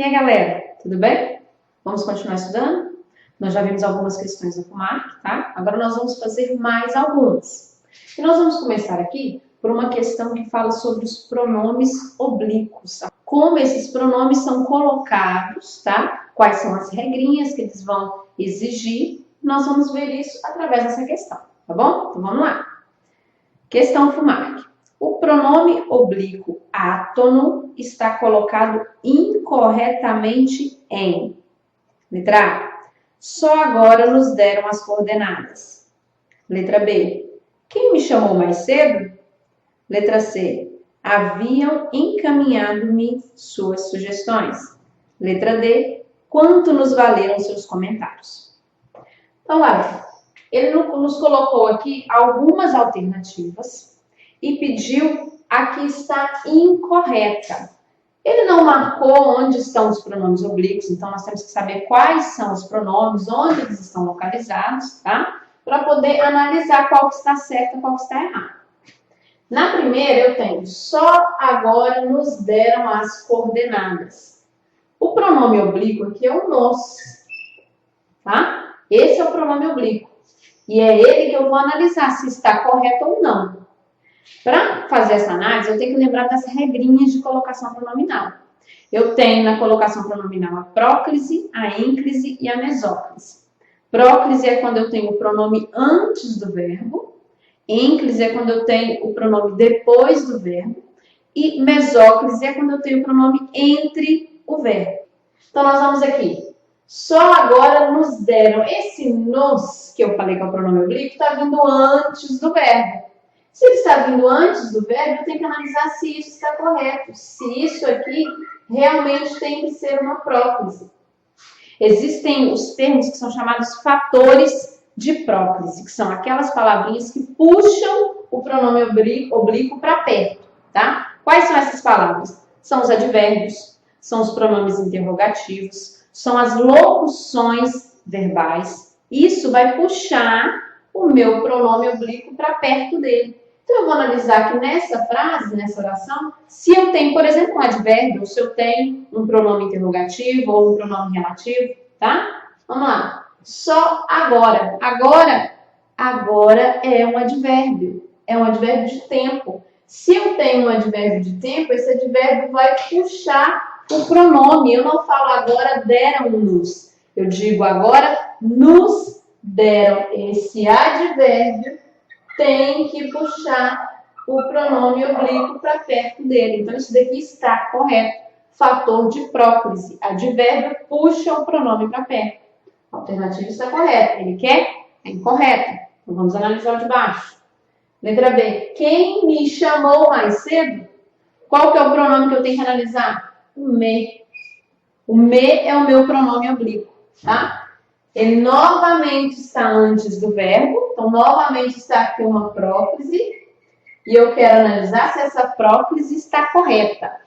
E aí, galera, tudo bem? Vamos continuar estudando? Nós já vimos algumas questões do FUMAC, tá? Agora nós vamos fazer mais algumas. E nós vamos começar aqui por uma questão que fala sobre os pronomes oblíquos. Como esses pronomes são colocados, tá? Quais são as regrinhas que eles vão exigir. Nós vamos ver isso através dessa questão, tá bom? Então vamos lá. Questão FUMAC. O pronome oblíquo átono está colocado incorretamente em. Letra A. Só agora nos deram as coordenadas. Letra B. Quem me chamou mais cedo? Letra C. Haviam encaminhado-me suas sugestões. Letra D. Quanto nos valeram seus comentários? Então, olha, ele nos colocou aqui algumas alternativas e pediu a que está incorreta. Ele não marcou onde estão os pronomes oblíquos, então nós temos que saber quais são os pronomes, onde eles estão localizados, tá? Para poder analisar qual que está certo e qual que está errado. Na primeira eu tenho, só agora nos deram as coordenadas. O pronome oblíquo aqui é o nos, tá? Esse é o pronome oblíquo. E é ele que eu vou analisar se está correto ou não. Para fazer essa análise, eu tenho que lembrar das regrinhas de colocação pronominal. Eu tenho na colocação pronominal a próclise, a ínclise e a mesóclise. Próclise é quando eu tenho o pronome antes do verbo. Ínclise é quando eu tenho o pronome depois do verbo. E mesóclise é quando eu tenho o pronome entre o verbo. Então, nós vamos aqui. Só agora nos deram. Esse nos, que eu falei que é o pronome oblíquo, está vindo antes do verbo. Se ele está vindo antes do verbo, eu tenho que analisar se isso está correto. Se isso aqui realmente tem que ser uma próclise. Existem os termos que são chamados fatores de próclise, que são aquelas palavrinhas que puxam o pronome oblíquo para perto, tá? Quais são essas palavras? São os advérbios, são os pronomes interrogativos, são as locuções verbais. Isso vai puxar o meu pronome oblíquo para perto dele. Então, eu vou analisar aqui nessa frase, nessa oração, se eu tenho, por exemplo, um advérbio, ou se eu tenho um pronome interrogativo ou um pronome relativo, tá? Vamos lá. Só agora. Agora é um advérbio. É um advérbio de tempo. Se eu tenho um advérbio de tempo, esse advérbio vai puxar o pronome. Eu não falo agora deram-nos. Eu digo agora nos deram. Esse advérbio tem que puxar o pronome oblíquo para perto dele. Então, isso daqui está correto. Fator de próclise. Advérbio puxa o pronome para perto. A alternativa está correta. Ele quer? É incorreta. Então, vamos analisar o de baixo. Letra B. Quem me chamou mais cedo? Qual que é o pronome que eu tenho que analisar? O me. O me é o meu pronome oblíquo, tá? Ele novamente está antes do verbo, então novamente está aqui uma próclise, e eu quero analisar se essa próclise está correta.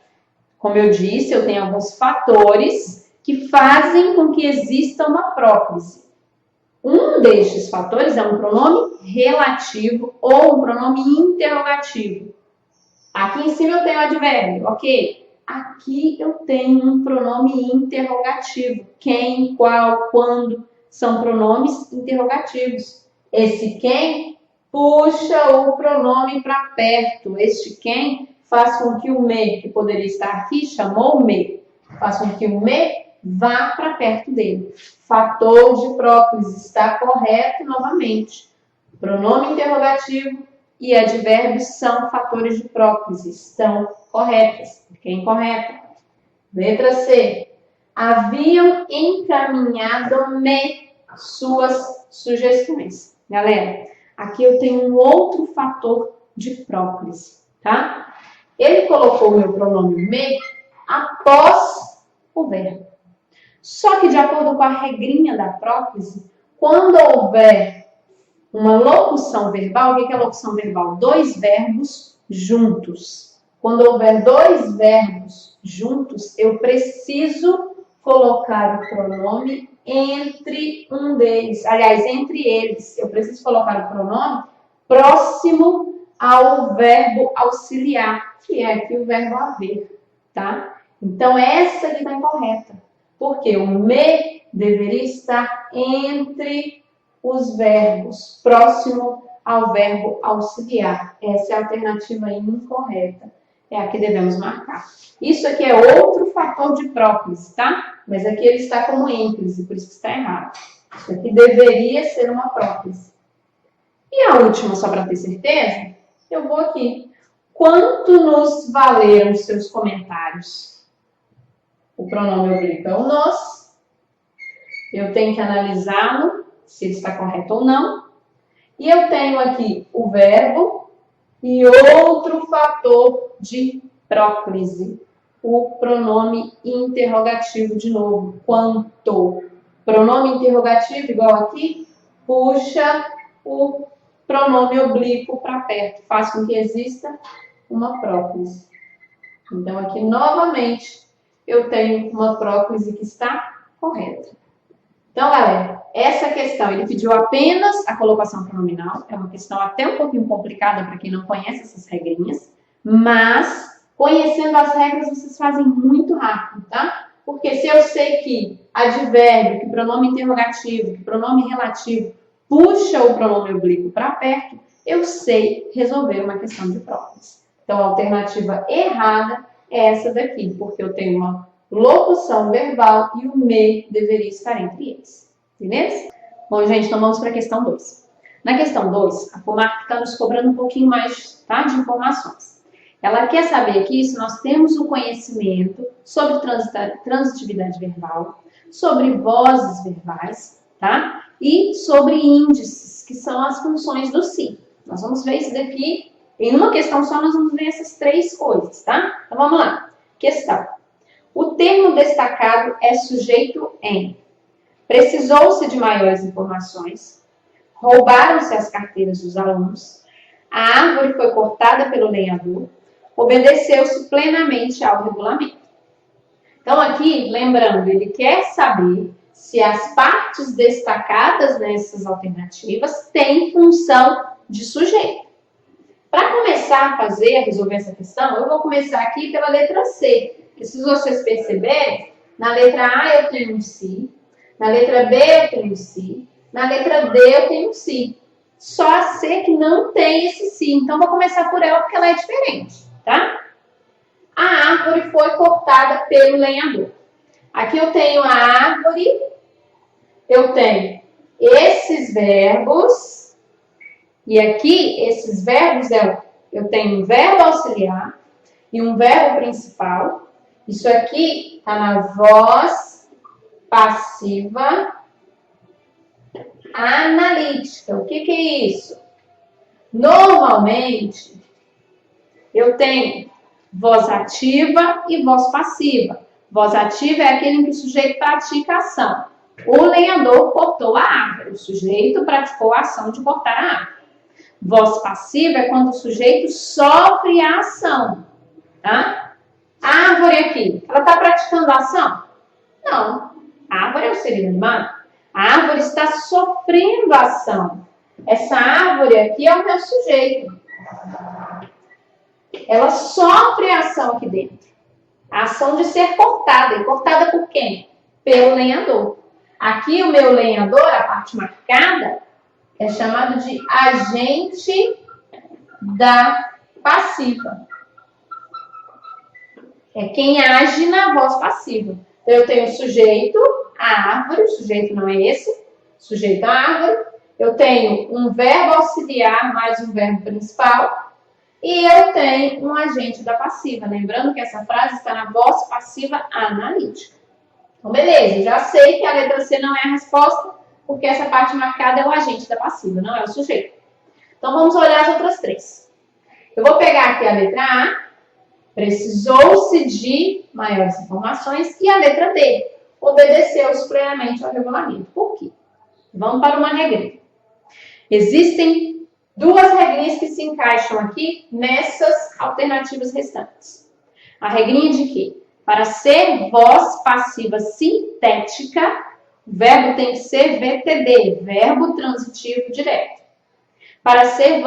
Como eu disse, eu tenho alguns fatores que fazem com que exista uma próclise. Um destes fatores é um pronome relativo ou um pronome interrogativo. Aqui em cima eu tenho o advérbio, ok? Aqui eu tenho um pronome interrogativo. Quem, qual, quando, são pronomes interrogativos. Esse quem puxa o pronome para perto. Este quem faz com que o me, que poderia estar aqui, chamou o me, faz com que o me vá para perto dele. Fator de próclise está correto novamente. Pronome interrogativo e advérbio são fatores de próclise, estão corretas. Quem é incorreta? Letra C. Haviam encaminhado-me suas sugestões. Galera, aqui eu tenho um outro fator de próclise, tá? Ele colocou o meu pronome me após o verbo. Só que de acordo com a regrinha da próclise, quando houver uma locução verbal, o que é locução verbal? Dois verbos juntos. Quando houver dois verbos juntos, eu preciso colocar o pronome entre um deles. Aliás, entre eles. Eu preciso colocar o pronome próximo ao verbo auxiliar, que é aqui o verbo haver, tá? Então, essa aqui está incorreta. Porque o me deveria estar entre os verbos, próximo ao verbo auxiliar. Essa é a alternativa incorreta. É a que devemos marcar. Isso aqui é outro fator de próclise, tá? Mas aqui ele está como ênclise, por isso que está errado. Isso aqui deveria ser uma próclise. E a última, só para ter certeza, eu vou aqui. Quanto nos valeram os seus comentários? O pronome oblíquo é o nos. Eu tenho que analisá-lo, se ele está correto ou não. E eu tenho aqui o verbo e outro fator de próclise. O pronome interrogativo de novo. Quanto? Pronome interrogativo, igual aqui, puxa o pronome oblíquo para perto. Faz com que exista uma próclise. Então, aqui, novamente, eu tenho uma próclise que está correta. Então, galera, essa questão, ele pediu apenas a colocação pronominal. É uma questão até um pouquinho complicada para quem não conhece essas regrinhas. Mas, conhecendo as regras, vocês fazem muito rápido, tá? Porque se eu sei que advérbio, que pronome interrogativo, que pronome relativo puxa o pronome oblíquo para perto, eu sei resolver uma questão de próclise. Então, a alternativa errada é essa daqui, porque eu tenho uma locução verbal e o me deveria estar entre eles. Beleza? Bom, gente, então vamos para a questão 2. Na questão 2, a Comarc está nos cobrando um pouquinho mais, tá, de informações. Ela quer saber aqui se nós temos o conhecimento sobre transitividade verbal, sobre vozes verbais, tá? E sobre índices, que são as funções do si. Nós vamos ver isso daqui. Em uma questão só, nós vamos ver essas três coisas, tá? Então, vamos lá. Questão. O termo destacado é sujeito em: precisou-se de maiores informações, roubaram-se as carteiras dos alunos, a árvore foi cortada pelo lenhador, obedeceu-se plenamente ao regulamento. Então, aqui, lembrando, ele quer saber se as partes destacadas nessas alternativas têm função de sujeito. Para começar a resolver essa questão, eu vou começar aqui pela letra C. Porque se vocês perceberem, na letra A eu tenho um si, na letra B eu tenho um si, na letra D eu tenho um si. Só a C que não tem esse si. Então, vou começar por ela porque ela é diferente, tá? A árvore foi cortada pelo lenhador. Aqui eu tenho a árvore, eu tenho esses verbos, e aqui esses verbos eu tenho um verbo auxiliar e um verbo principal. Isso aqui está na voz passiva analítica. O que é isso? Normalmente, eu tenho voz ativa e voz passiva. Voz ativa é aquele em que o sujeito pratica a ação. O lenhador cortou a árvore. O sujeito praticou a ação de cortar a árvore. Voz passiva é quando o sujeito sofre a ação. Tá? A árvore aqui, ela está praticando a ação? Não. A árvore é o ser animado. A árvore está sofrendo a ação. Essa árvore aqui é o meu sujeito. Ela sofre a ação aqui dentro. A ação de ser cortada. E cortada por quem? Pelo lenhador. Aqui o meu lenhador, a parte marcada, é chamado de agente da passiva. É quem age na voz passiva. Então, eu tenho o sujeito, a árvore, o sujeito não é esse, sujeito a árvore. Eu tenho um verbo auxiliar mais um verbo principal. E eu tenho um agente da passiva. Lembrando que essa frase está na voz passiva analítica. Então, beleza, já sei que a letra C não é a resposta, porque essa parte marcada é o agente da passiva, não é o sujeito. Então, vamos olhar as outras três. Eu vou pegar aqui a letra A, precisou-se de maiores informações, e a letra D, obedeceu-se plenamente ao regulamento. Por quê? Vamos para uma regrinha. Existem duas regrinhas que se encaixam aqui nessas alternativas restantes. A regrinha de que, para ser voz passiva sintética, o verbo tem que ser VTD, verbo transitivo direto. Para ser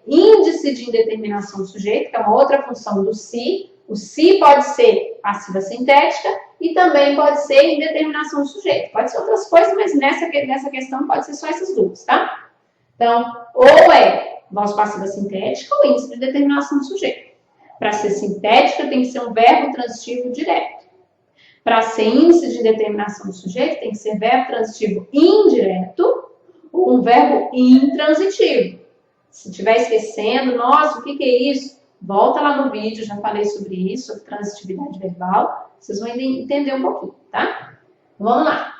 índice de indeterminação do sujeito, que é uma outra função do si, O se pode ser passiva sintética e também pode ser indeterminação do sujeito. Pode ser outras coisas, mas nessa questão pode ser só essas duas, tá? Então, ou é voz passiva sintética ou índice de determinação do sujeito. Para ser sintética, tem que ser um verbo transitivo direto. Para ser índice de determinação do sujeito, tem que ser verbo transitivo indireto ou um verbo intransitivo. Se estiver esquecendo, nossa, o que é isso? Volta lá no vídeo, já falei sobre isso, sobre transitividade verbal. Vocês vão entender um pouquinho, tá? Vamos lá.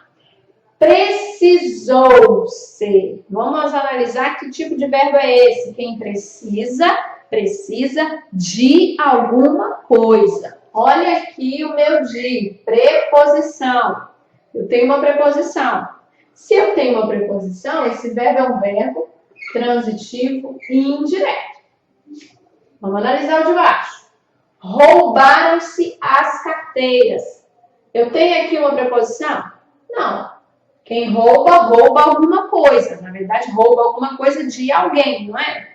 Precisou ser. Vamos analisar que tipo de verbo é esse. Quem precisa de alguma coisa. Olha aqui o meu de preposição. Eu tenho uma preposição. Se eu tenho uma preposição, esse verbo é um verbo transitivo indireto. Vamos analisar o de baixo. Roubaram-se as carteiras. Eu tenho aqui uma preposição? Não. Quem rouba, rouba alguma coisa. Na verdade, rouba alguma coisa de alguém, não é?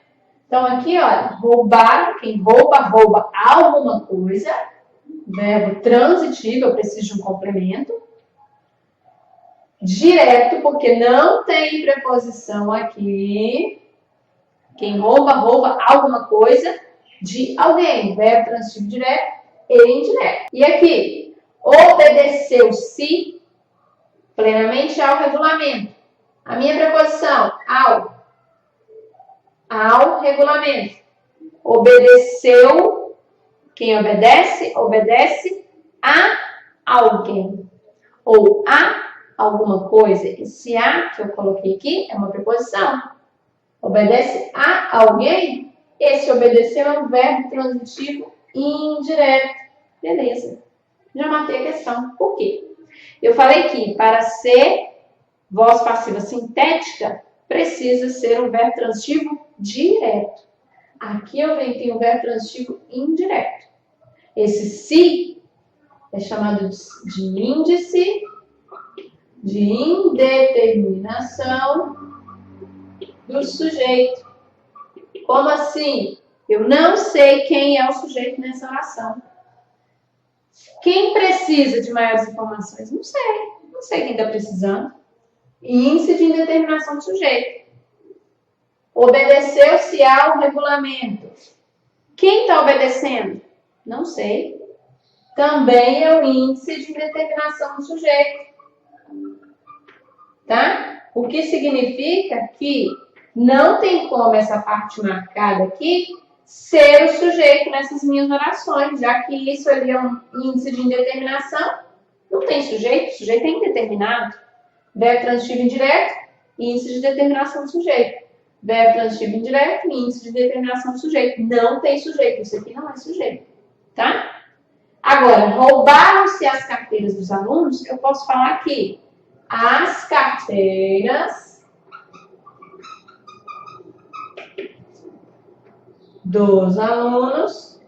Então, aqui, olha, roubar, quem rouba, rouba alguma coisa. Verbo transitivo, eu preciso de um complemento. Direto, porque não tem preposição aqui. Quem rouba, rouba alguma coisa de alguém. Verbo transitivo direto e indireto. E aqui, obedeceu-se plenamente ao regulamento. A minha preposição, ao regulamento. Obedeceu, quem obedece, obedece a alguém. Ou a alguma coisa. Esse a que eu coloquei aqui é uma preposição. Obedece a alguém, esse obedecer é um verbo transitivo indireto. Beleza. Já matei a questão. Por quê? Eu falei que para ser voz passiva sintética, precisa ser um verbo transitivo direto. Aqui eu tenho um verbo transitivo indireto. Esse se é chamado de índice de indeterminação do sujeito. Como assim? Eu não sei quem é o sujeito nessa oração. Quem precisa de maiores informações? Não sei. Não sei quem está precisando. Índice de indeterminação do sujeito. Obedeceu-se ao regulamento. Quem está obedecendo? Não sei. Também é o índice de indeterminação do sujeito. Tá? O que significa que não tem como essa parte marcada aqui ser o sujeito nessas minhas orações, já que isso ali é um índice de indeterminação. Não tem sujeito, o sujeito é indeterminado. Verbo transitivo indireto, índice de determinação do sujeito. Verbo transitivo indireto, índice de determinação do sujeito. Não tem sujeito, isso aqui não é sujeito. Tá? Agora, roubaram-se as carteiras dos alunos, eu posso falar aqui. As carteiras dos alunos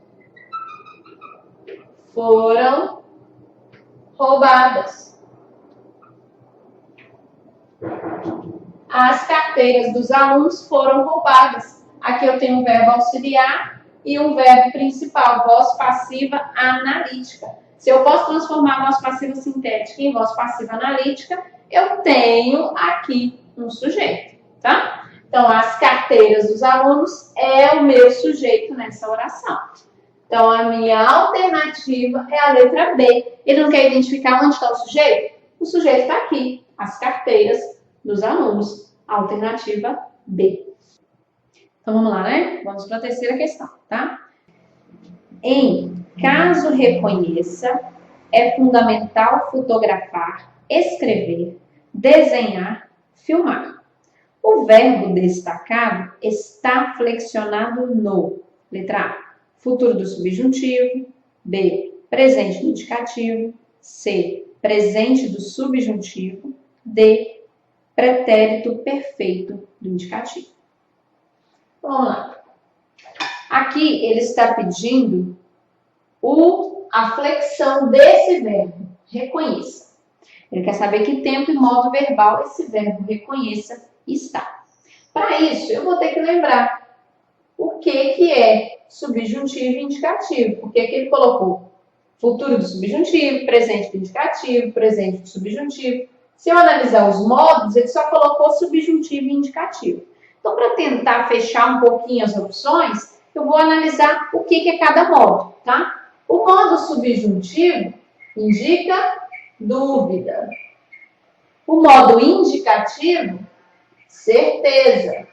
foram roubadas. As carteiras dos alunos foram roubadas. Aqui eu tenho um verbo auxiliar e um verbo principal, voz passiva analítica. Se eu posso transformar a voz passiva sintética em voz passiva analítica, eu tenho aqui um sujeito, tá? Então, as carteiras dos alunos é o meu sujeito nessa oração. Então, a minha alternativa é a letra B. Ele não quer identificar onde está o sujeito? O sujeito está aqui, as carteiras dos alunos. Alternativa B. Então, vamos lá, né? Vamos para a terceira questão, tá? Em caso reconheça, é fundamental fotografar, escrever, desenhar, filmar. O verbo destacado está flexionado no, letra A, futuro do subjuntivo, B, presente do indicativo, C, presente do subjuntivo, D, pretérito perfeito do indicativo. Vamos lá. Aqui ele está pedindo a flexão desse verbo, reconheça. Ele quer saber que tempo e modo verbal esse verbo reconheça está. Para isso, eu vou ter que lembrar o que é subjuntivo e indicativo. Porque aqui ele colocou futuro do subjuntivo, presente do indicativo, presente do subjuntivo. Se eu analisar os modos, ele só colocou subjuntivo e indicativo. Então, para tentar fechar um pouquinho as opções, eu vou analisar o que é cada modo, tá? O modo subjuntivo indica dúvida. O modo indicativo, certeza.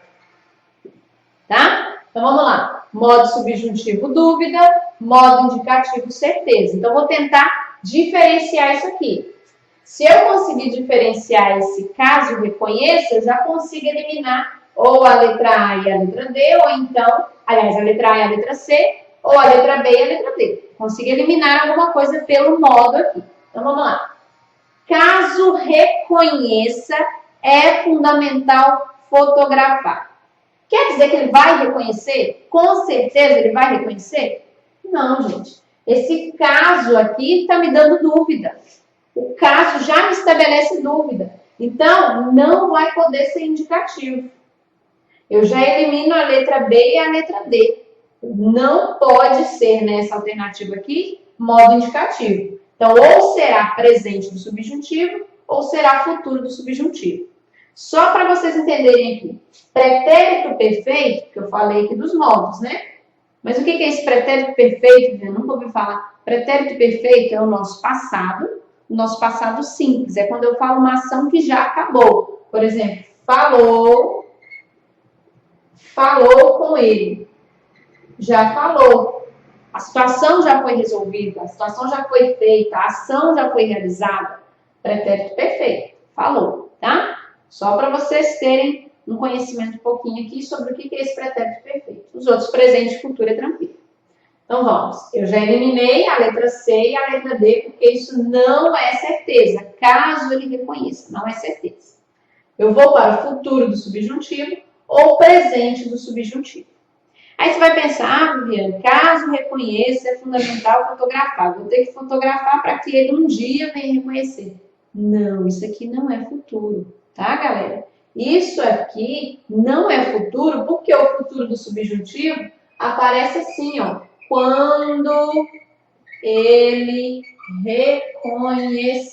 Tá? Então, vamos lá. Modo subjuntivo, dúvida. Modo indicativo, certeza. Então, vou tentar diferenciar isso aqui. Se eu conseguir diferenciar esse caso reconheça, eu já consigo eliminar ou a letra A e a letra D, ou então, aliás, a letra A e a letra C, ou a letra B e a letra D. Consigo eliminar alguma coisa pelo modo aqui. Então, vamos lá. Caso reconheça, é fundamental fotografar. Quer dizer que ele vai reconhecer? Com certeza ele vai reconhecer? Não, gente. Esse caso aqui está me dando dúvida. O caso já me estabelece dúvida. Então, não vai poder ser indicativo. Eu já elimino a letra B e a letra D. Não pode ser nessa alternativa aqui, modo indicativo. Então, ou será presente do subjuntivo, ou será futuro do subjuntivo. Só para vocês entenderem aqui. Pretérito perfeito, que eu falei aqui dos modos, né? Mas o que é esse pretérito perfeito? Eu nunca ouvi falar. Pretérito perfeito é o nosso passado simples. É quando eu falo uma ação que já acabou. Por exemplo, falou com ele. Já falou. A situação já foi resolvida, a situação já foi feita, a ação já foi realizada. Pretérito perfeito. Falou, tá? Só para vocês terem um conhecimento um pouquinho aqui sobre o que é esse pretérito perfeito. Os outros, presente e futuro, é tranquilo. Então, vamos. Eu já eliminei a letra C e a letra D, porque isso não é certeza. Caso ele reconheça, não é certeza. Eu vou para o futuro do subjuntivo ou presente do subjuntivo. Aí você vai pensar, Viviane, caso reconheça, é fundamental fotografar. Vou ter que fotografar para que ele um dia venha reconhecer. Não, isso aqui não é futuro, tá, galera? Isso aqui não é futuro, porque o futuro do subjuntivo aparece assim, ó. Quando ele reconhecer.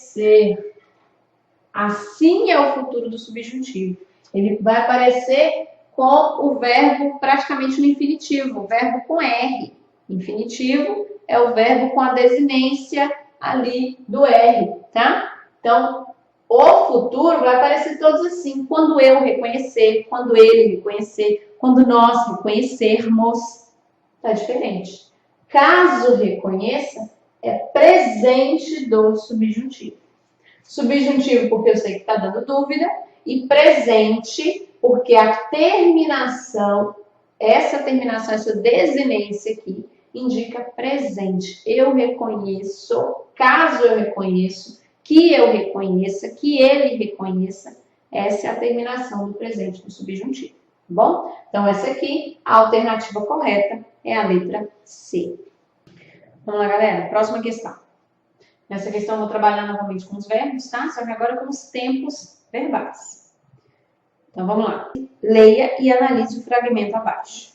Assim é o futuro do subjuntivo. Ele vai aparecer com o verbo praticamente no infinitivo, o verbo com R. Infinitivo é o verbo com a desinência ali do R, tá? Então, o futuro vai aparecer todos assim, quando eu reconhecer, quando ele reconhecer, quando nós reconhecermos, tá diferente. Caso reconheça, é presente do subjuntivo. Subjuntivo porque eu sei que está dando dúvida e presente porque a terminação, essa desinência aqui, indica presente. Eu reconheço, caso eu reconheço, que eu reconheça, que ele reconheça, essa é a terminação do presente do subjuntivo, tá bom? Então, essa aqui, a alternativa correta é a letra C. Vamos lá, galera? Próxima questão. Nessa questão eu vou trabalhar novamente com os verbos, tá? Só que agora com os tempos verbais. Então, vamos lá. Leia e analise o fragmento abaixo.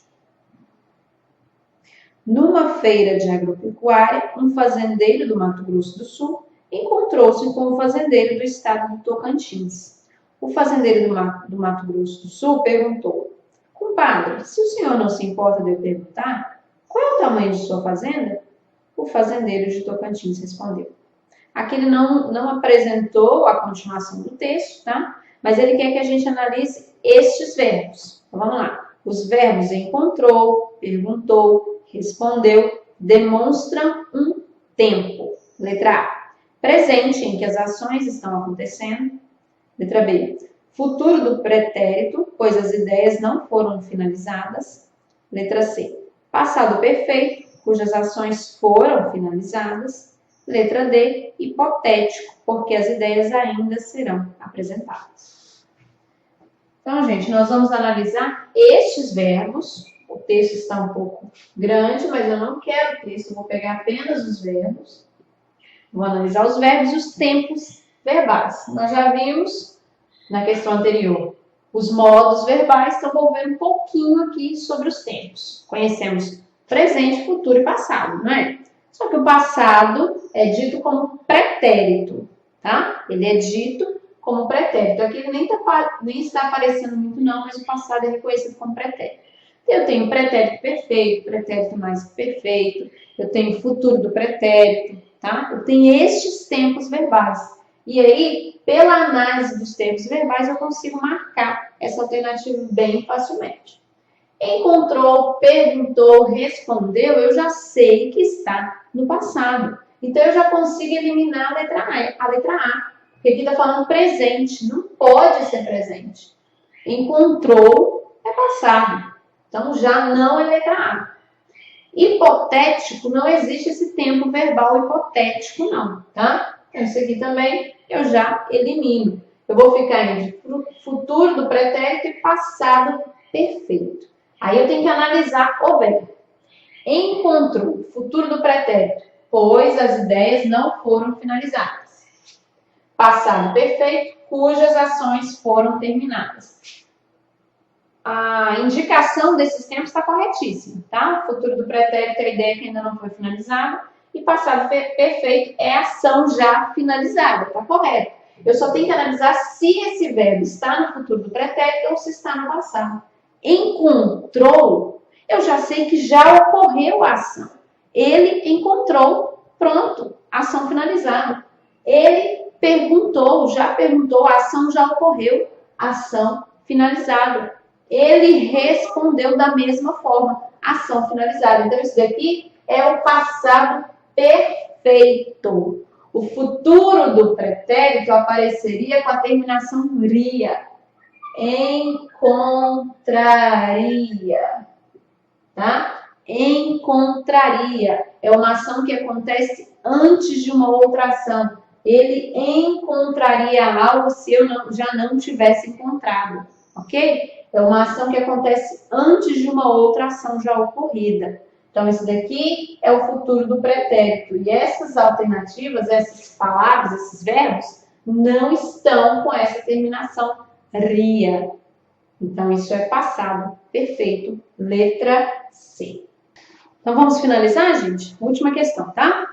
Numa feira de agropecuária, um fazendeiro do Mato Grosso do Sul encontrou-se com um fazendeiro do estado do Tocantins. O fazendeiro do Mato Grosso do Sul perguntou: compadre, se o senhor não se importa de eu perguntar, qual é o tamanho de sua fazenda? O fazendeiro de Tocantins respondeu. Aqui ele não apresentou a continuação do texto, tá? Mas ele quer que a gente analise estes verbos. Então, vamos lá. Os verbos encontrou, perguntou, respondeu, demonstram um tempo. Letra A. Presente, em que as ações estão acontecendo. Letra B. Futuro do pretérito, pois as ideias não foram finalizadas. Letra C. Passado perfeito, cujas ações foram finalizadas. Letra D, hipotético, porque as ideias ainda serão apresentadas. Então, gente, nós vamos analisar estes verbos. O texto está um pouco grande, mas eu não quero o texto, eu vou pegar apenas os verbos. Vou analisar os verbos e os tempos verbais. Nós já vimos na questão anterior os modos verbais, então vou ver um pouquinho aqui sobre os tempos. conhecemos presente, futuro e passado, não é? Só que o passado é dito como pretérito, tá? Ele é dito como pretérito. Aqui ele nem está aparecendo muito não, mas o passado é reconhecido como pretérito. Eu tenho pretérito perfeito, pretérito mais que perfeito, eu tenho futuro do pretérito, tá? Eu tenho estes tempos verbais. E aí, pela análise dos tempos verbais, eu consigo marcar essa alternativa bem facilmente. Encontrou, perguntou, respondeu, eu já sei que está no passado. Então, eu já consigo eliminar a letra A. Porque aqui está falando presente, não pode ser presente. Encontrou é passado. Então, já não é letra A. Hipotético, não existe esse tempo verbal hipotético, não, tá? Então, isso aqui também eu já elimino. Eu vou ficar entre futuro do pretérito e passado perfeito. Aí eu tenho que analisar o verbo. Encontrou, futuro do pretérito, pois as ideias não foram finalizadas. Passado perfeito, cujas ações foram terminadas. A indicação desses tempos está corretíssima, tá? Futuro do pretérito é a ideia que ainda não foi finalizada. E passado perfeito é a ação já finalizada, tá correto. Eu só tenho que analisar se esse verbo está no futuro do pretérito ou se está no passado. Encontrou, eu já sei que já ocorreu a ação. Ele encontrou, pronto, ação finalizada. Ele perguntou, já perguntou, a ação já ocorreu, ação finalizada. Ele respondeu da mesma forma, ação finalizada. Então, isso daqui é o passado perfeito. O futuro do pretérito apareceria com a terminação ria. Encontraria, tá? Encontraria é uma ação que acontece antes de uma outra ação. Ele encontraria algo se eu já não tivesse encontrado, ok? É uma ação que acontece antes de uma outra ação já ocorrida. Então, isso daqui é o futuro do pretérito. E essas alternativas, essas palavras, esses verbos, não estão com essa terminação ria. Então, isso é passado perfeito. Letra C. Então, vamos finalizar, gente? Última questão, tá?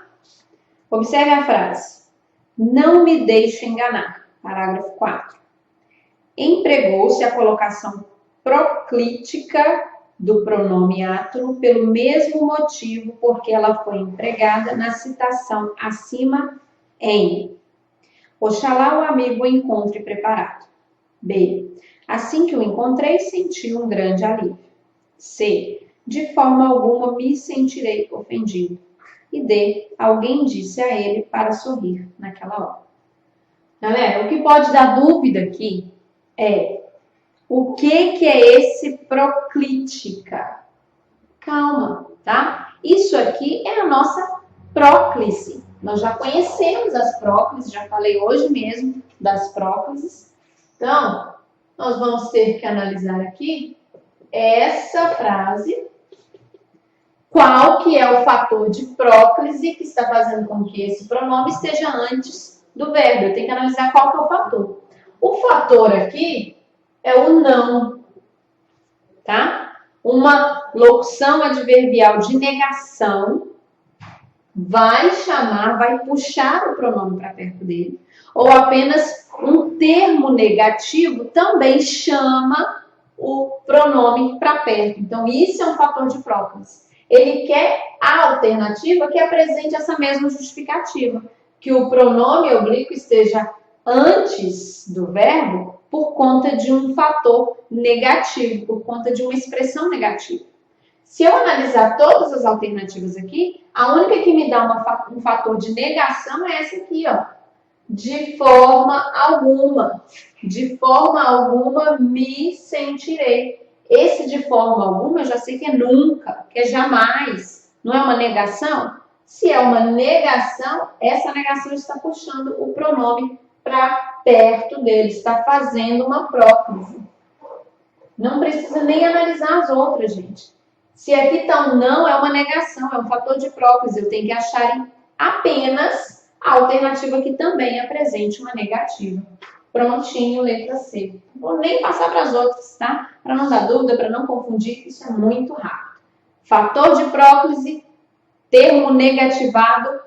Observe a frase. Não me deixe enganar. Parágrafo 4. Empregou-se a colocação proclítica do pronome átolo pelo mesmo motivo porque ela foi empregada na citação acima em Oxalá o amigo o encontre preparado. B. Assim que o encontrei, senti um grande alívio. C. De forma alguma me sentirei ofendido. E D. Alguém disse a ele para sorrir naquela hora. Galera, o que pode dar dúvida aqui é o que é esse proclítica? Calma, tá? Isso aqui é a nossa próclise. Nós já conhecemos as próclises, já falei hoje mesmo das próclises. Então, nós vamos ter que analisar aqui essa frase. Qual que é o fator de próclise que está fazendo com que esse pronome esteja antes do verbo? Eu tenho que analisar qual que é o fator. O fator aqui é o não, tá? Uma locução adverbial de negação vai puxar o pronome para perto dele. Ou apenas um termo negativo também chama o pronome para perto. Então, isso é um fator de próclise. Ele quer a alternativa que apresente essa mesma justificativa, que o pronome oblíquo esteja antes do verbo por conta de um fator negativo, por conta de uma expressão negativa. Se eu analisar todas as alternativas aqui, a única que me dá um fator de negação é essa aqui, ó. De forma alguma. De forma alguma me sentirei. Esse de forma alguma eu já sei que é nunca, que é jamais. Não é uma negação? Se é uma negação, essa negação está puxando o pronome para perto dele, está fazendo uma próclise. Não precisa nem analisar as outras, gente. Se aqui está um não, é uma negação, é um fator de próclise. Eu tenho que achar apenas a alternativa que também apresente uma negativa. Prontinho, letra C. Não vou nem passar para as outras, tá? Para não dar dúvida, para não confundir, isso é muito rápido. Fator de próclise, termo negativado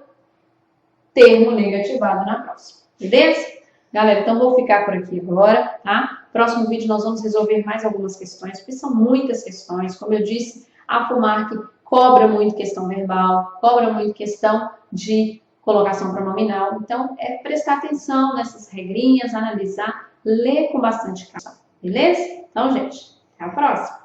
na próxima. Beleza? Galera, então vou ficar por aqui agora, tá? Próximo vídeo nós vamos resolver mais algumas questões, porque são muitas questões. Como eu disse, a FUMAC cobra muito questão verbal, cobra muito questão de colocação pronominal. Então, é prestar atenção nessas regrinhas, analisar, ler com bastante calma. Beleza? Então, gente, até a próxima!